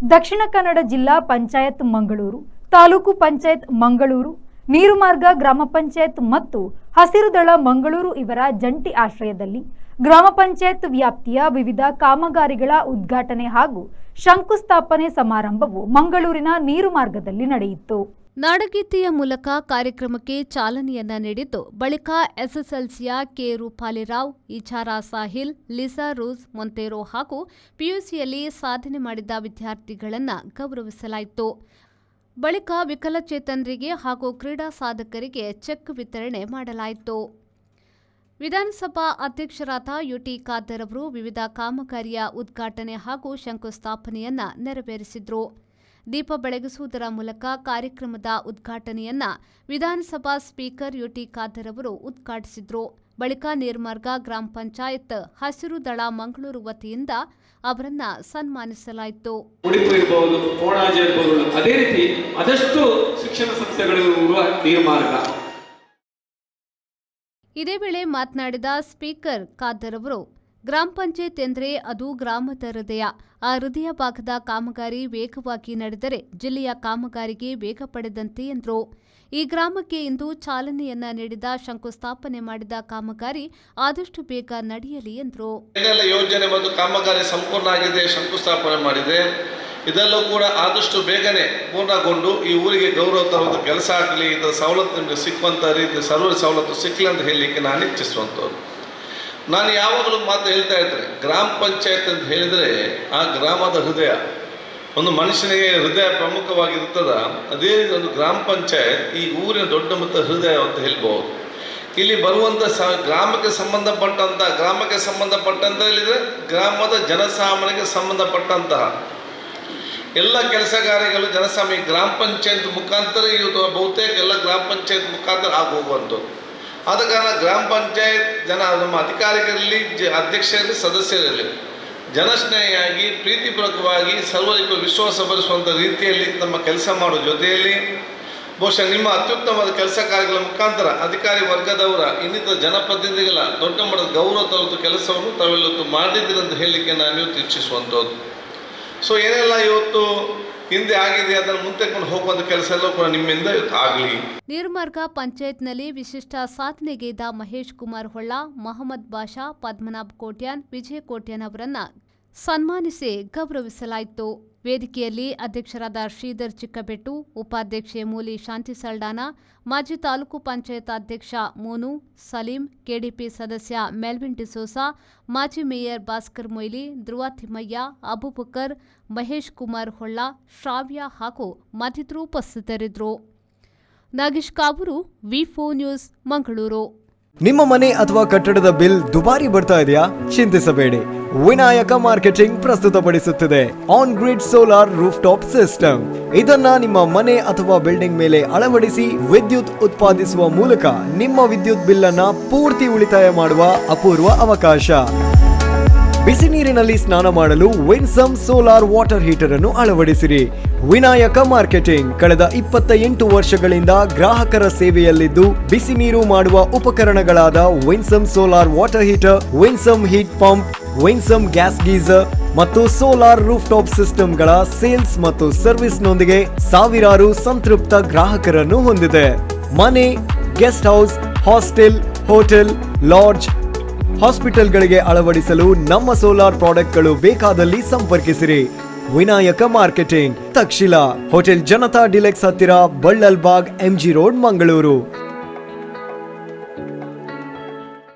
ದಕ್ಷಿಣ ಕನ್ನಡ ಜಿಲ್ಲಾ ಪಂಚಾಯತ್ ಮಂಗಳೂರು, ತಾಲೂಕು ಪಂಚಾಯತ್ ಮಂಗಳೂರು, ನೀರುಮಾರ್ಗ ಗ್ರಾಮ ಪಂಚಾಯತ್ ಮತ್ತು ಹಸಿರು ದಳ ಮಂಗಳೂರು ಇವರ ಜಂಟಿ ಆಶ್ರಯದಲ್ಲಿ ಗ್ರಾಮ ಪಂಚಾಯತ್ ವ್ಯಾಪ್ತಿಯ ವಿವಿಧ ಕಾಮಗಾರಿಗಳ ಉದ್ಘಾಟನೆ ಹಾಗೂ ಶಂಕುಸ್ಥಾಪನೆ ಸಮಾರಂಭವು ಮಂಗಳೂರಿನ ನೀರುಮಾರ್ಗದಲ್ಲಿ ನಡೆಯಿತು. ನಾಡಗೀತೆಯ ಮೂಲಕ ಕಾರ್ಯಕ್ರಮಕ್ಕೆ ಚಾಲನೆಯನ್ನ ನೀಡಿದ್ದು, ಬಳಿಕ ಎಸ್ಎಸ್ಎಲ್ಸಿಯ ಕೆ ರೂಪಾಲಿರಾವ್, ಇಚಾರಾ ಸಾಹಿಲ್, ಲಿಸಾ ರೂಸ್ ಮೊಂತೆರೋ ಹಾಗೂ ಪಿಯುಸಿಯಲ್ಲಿ ಸಾಧನೆ ಮಾಡಿದ ವಿದ್ಯಾರ್ಥಿಗಳನ್ನು ಗೌರವಿಸಲಾಯಿತು. ಬಳಿಕ ವಿಕಲಚೇತನರಿಗೆ ಹಾಗೂ ಕ್ರೀಡಾ ಸಾಧಕರಿಗೆ ಚೆಕ್ ವಿತರಣೆ ಮಾಡಲಾಯಿತು. ವಿಧಾನಸಭಾ ಅಧ್ಯಕ್ಷರಾದ ಯುಟಿ ಖಾದರ್ ಅವರು ವಿವಿಧ ಕಾಮಗಾರಿಯ ಉದ್ಘಾಟನೆ ಹಾಗೂ ಶಂಕುಸ್ಥಾಪನೆಯನ್ನ ನೆರವೇರಿಸಿದರು. ದೀಪ ಬೆಳಗಿಸುವುದರ ಮೂಲಕ ಕಾರ್ಯಕ್ರಮದ ಉದ್ಘಾಟನೆಯನ್ನ ವಿಧಾನಸಭಾ ಸ್ಪೀಕರ್ ಯುಟಿ ಖಾದರ್ ಅವರು ಉದ್ಘಾಟಿಸಿದರು. ಬಳಿಕ ನೀರ್ಮಾರ್ಗ ಗ್ರಾಮ ಪಂಚಾಯತ್ ಹಸಿರು ದಳ ಮಂಗಳೂರು ವತಿಯಿಂದ ಅವರನ್ನ ಸನ್ಮಾನಿಸಲಾಯಿತು. ಉಡುಪು ಇರಬಹುದು, ಕೋಣಾಜಿ ಇರಬಹುದು, ಅದೇ ರೀತಿ ಅದಷ್ಟು ಶಿಕ್ಷಣ ಸಂಸ್ಥೆಗಳಿರುವ ನೀರ್ಮಾರ್ಗ. ಇದೇ ವೇಳೆ ಮಾತನಾಡಿದ ಸ್ಪೀಕರ್ ಖಾದರ್ ಅವರು, ಗ್ರಾಮ ಪಂಚಾಯತ್ ಎಂದರೆ ಅದು ಗ್ರಾಮದ ಹೃದಯ. ಆ ಹೃದಯ ಭಾಗದ ಕಾಮಗಾರಿ ವೇಗವಾಗಿ ನಡೆದರೆ ಜಿಲ್ಲೆಯ ಕಾಮಗಾರಿಗೆ ವೇಗ ಪಡೆದಂತೆ ಎಂದರು. ಈ ಗ್ರಾಮಕ್ಕೆ ಇಂದು ಚಾಲನೆಯನ್ನ ನೀಡಿದ ಶಂಕುಸ್ಥಾಪನೆ ಮಾಡಿದ ಕಾಮಗಾರಿ ಆದಷ್ಟು ಬೇಗ ನಡೆಯಲಿ ಎಂದರು. ಏನೆಲ್ಲ ಯೋಜನೆ ಮತ್ತು ಕಾಮಗಾರಿ ಸಂಪೂರ್ಣ ಆಗಿದೆ, ಶಂಕುಸ್ಥಾಪನೆ ಮಾಡಿದೆ, ಇದೆಲ್ಲೂ ಕೂಡ ಆದಷ್ಟು ಬೇಗನೆ ಪೂರ್ಣಗೊಂಡು ಈ ಊರಿಗೆ ಗೌರವ ತರುವಂಥ ಕೆಲಸ ಆಗಲಿ, ಇದರ ಸವಲತ್ತು ನಿಮಗೆ ಸಿಕ್ಕುವಂಥ ರೀತಿ ಸರ್ವ ಸವಲತ್ತು ಸಿಕ್ಕಲಿ ಅಂತ ಹೇಳಲಿಕ್ಕೆ ನಾನು ಇಚ್ಛಿಸುವಂಥವ್ರು. ನಾನು ಯಾವಾಗಲೂ ಮಾತು ಹೇಳ್ತಾ ಇದ್ದರೆ, ಗ್ರಾಮ ಪಂಚಾಯತ್ ಅಂತ ಹೇಳಿದರೆ ಆ ಗ್ರಾಮದ ಹೃದಯ. ಒಂದು ಮನುಷ್ಯನಿಗೆ ಹೃದಯ ಪ್ರಮುಖವಾಗಿರ್ತದ, ಅದೇ ಒಂದು ಗ್ರಾಮ ಪಂಚಾಯತ್ ಈ ಊರಿನ ದೊಡ್ಡ ಮೊತ್ತ ಹೃದಯ ಅಂತ ಹೇಳ್ಬೋದು. ಇಲ್ಲಿ ಬರುವಂಥ ಗ್ರಾಮಕ್ಕೆ ಸಂಬಂಧಪಟ್ಟಂತ ಹೇಳಿದರೆ ಗ್ರಾಮದ ಜನಸಾಮಾನ್ಯಕ್ಕೆ ಸಂಬಂಧಪಟ್ಟಂತಹ ಎಲ್ಲ ಕೆಲಸ ಕಾರ್ಯಗಳು ಜನಸಾಮಾನ್ಯ ಗ್ರಾಮ ಪಂಚಾಯತ್ ಮುಖಾಂತರ ಇವತ್ತು ಬಹುತೇಕ ಎಲ್ಲ ಗ್ರಾಮ ಪಂಚಾಯತ್ ಮುಖಾಂತರ ಆಗೋಗುವಂಥದ್ದು. ಆದ ಕಾರಣ ಗ್ರಾಮ ಪಂಚಾಯತ್ ನಮ್ಮ ಅಧಿಕಾರಿಗಳಲ್ಲಿ ಅಧ್ಯಕ್ಷರಲ್ಲಿ ಸದಸ್ಯರಲ್ಲಿ ಜನಸ್ನೇಹಿಯಾಗಿ ಪ್ರೀತಿಪೂರ್ವಕವಾಗಿ ಸರ್ವರಿಗೂ ವಿಶ್ವಾಸ ಬರೆಸುವಂಥ ರೀತಿಯಲ್ಲಿ ನಮ್ಮ ಕೆಲಸ ಮಾಡೋ ಜೊತೆಯಲ್ಲಿ ಬಹುಶಃ ನಿಮ್ಮ ಅತ್ಯುತ್ತಮವಾದ ಕೆಲಸ ಕಾರ್ಯಗಳ ಮುಖಾಂತರ ಅಧಿಕಾರಿ ವರ್ಗದವರ ಇನ್ನಿತರ ಜನಪ್ರತಿನಿಧಿಗಳ ದೊಡ್ಡ ಮಟ್ಟದ ಗೌರವ ತರುವಂಥ ಕೆಲಸವನ್ನು ತಾವೆಲ್ಲತ್ತು ಮಾಡಿದ್ದೀರಂತ ಹೇಳಲಿಕ್ಕೆ ನಾನು ಇವತ್ತು ಇಚ್ಛಿಸುವಂಥದ್ದು. ಸೊ ಏನೆಲ್ಲ ಇವತ್ತು ಹಿಂದೆ ಆಗಿದೆ ಅದನ್ನು ಮುಂತೆಕೊಂಡು ಹೋಗುವಂಥ ಕೆಲಸ ಎಲ್ಲ ಕೂಡ ನಿಮ್ಮಿಂದ ಆಗಲಿ. ನೀರುಮಾರ್ಗ ಪಂಚಾಯತ್ನಲ್ಲಿ ವಿಶಿಷ್ಟ ಸಾಧನೆಗೈದ ಮಹೇಶ್ ಕುಮಾರ್ ಹೊಳ್ಳ, ಮೊಹಮ್ಮದ್ ಬಾಷಾ, ಪದ್ಮನಾಭ್ ಕೋಟ್ಯಾನ್, ವಿಜಯ ಕೋಟ್ಯಾನ್ ಅವರನ್ನ ಸನ್ಮಾನಿಸಿ ಗೌರವಿಸಲಾಯಿತು. ವೇದಿಕೆಯಲ್ಲಿ ಅಧ್ಯಕ್ಷರಾದ ಶ್ರೀಧರ್ ಚಿಕ್ಕಬೆಟ್ಟು, ಉಪಾಧ್ಯಕ್ಷೆ ಮೂಲಿ ಶಾಂತಿ ಸಲ್ಡಾನ, ಮಾಜಿ ತಾಲೂಕು ಪಂಚಾಯತ್ ಅಧ್ಯಕ್ಷ ಮೋನು, ಸಲೀಂ, ಕೆಡಿಪಿ ಸದಸ್ಯ ಮೆಲ್ವಿನ್ ಡಿಸೋಸಾ, ಮಾಜಿ ಮೇಯರ್ ಭಾಸ್ಕರ್ ಮೊಯ್ಲಿ, ಧ್ರುವ ತಿಮ್ಮಯ್ಯ, ಅಬುಬಕರ್, ಮಹೇಶ್ ಕುಮಾರ್ ಹೊಳ್ಳ, ಶ್ರಾವ್ಯ ಹಾಗೂ ಮತ್ತಿತರರು ಉಪಸ್ಥಿತರಿದ್ದರು. ನಾಗೇಶ್ ಕಾವೂರು, ವಿ4 ನ್ಯೂಸ್, ಮಂಗಳೂರು. ನಿಮ್ಮ ಮನೆ ಅಥವಾ ಕಟ್ಟಡದ ಬಿಲ್ ದುಬಾರಿ ಬರ್ತಾ ಇದೆಯಾ? ಚಿಂತಿಸಬೇಡಿ, ವಿನಾಯಕ ಮಾರ್ಕೆಟಿಂಗ್ ಪ್ರಸ್ತುತಪಡಿಸುತ್ತಿದೆ on grid solar rooftop system. ಇದನ್ನ ನಿಮ್ಮ ಮನೆ ಅಥವಾ ಬಿಲ್ಡಿಂಗ್ ಮೇಲೆ ಅಳವಡಿಸಿ ವಿದ್ಯುತ್ ಉತ್ಪಾದಿಸುವ ಮೂಲಕ ನಿಮ್ಮ ವಿದ್ಯುತ್ ಬಿಲ್ ಅನ್ನ ಪೂರ್ತಿ ಉಳಿತಾಯ ಮಾಡುವ ಅಪೂರ್ವ ಅವಕಾಶ. ಬಿಸಿ ನೀರಿನಲ್ಲಿ ಸ್ನಾನ ಮಾಡಲು ವಿನ್ಸಮ್ ಸೋಲಾರ್ ವಾಟರ್ ಹೀಟರ್ ಅನ್ನು ಅಳವಡಿಸಿರಿ. ವಿನಾಯಕ ಮಾರ್ಕೆಟಿಂಗ್ ಕಳೆದ 28 ವರ್ಷಗಳಿಂದ ಗ್ರಾಹಕರ ಸೇವೆಯಲ್ಲಿದ್ದು, ಬಿಸಿ ನೀರು ಮಾಡುವ ಉಪಕರಣಗಳಾದ Winsome solar water heater, Winsome heat pump, Winsome gas geyser ಮತ್ತು ಸೋಲಾರ್ ರೂಫ್ ಟಾಪ್ ಸಿಸ್ಟಮ್ಗಳ ಸೇಲ್ಸ್ ಮತ್ತು ಸರ್ವಿಸ್ನೊಂದಿಗೆ ಸಾವಿರಾರು ಸಂತೃಪ್ತ ಗ್ರಾಹಕರನ್ನು ಹೊಂದಿದೆ. ಮನೆ, guest house, hostel, hotel, lodge, ಹಾಸ್ಪಿಟಲ್ಗಳಿಗೆ ಅಳವಡಿಸಲು ನಮ್ಮ ಸೋಲಾರ್ ಪ್ರಾಡಕ್ಟ್ಗಳು ಬೇಕಾದಲ್ಲಿ ಸಂಪರ್ಕಿಸಿರಿ. Vinayaka marketing, Takshila, hotel Janata deluxe ಹತ್ತಿರ, ಬಳ್ಳಲ್ಬಾಗ್, MG ರೋಡ್, ಮಂಗಳೂರು.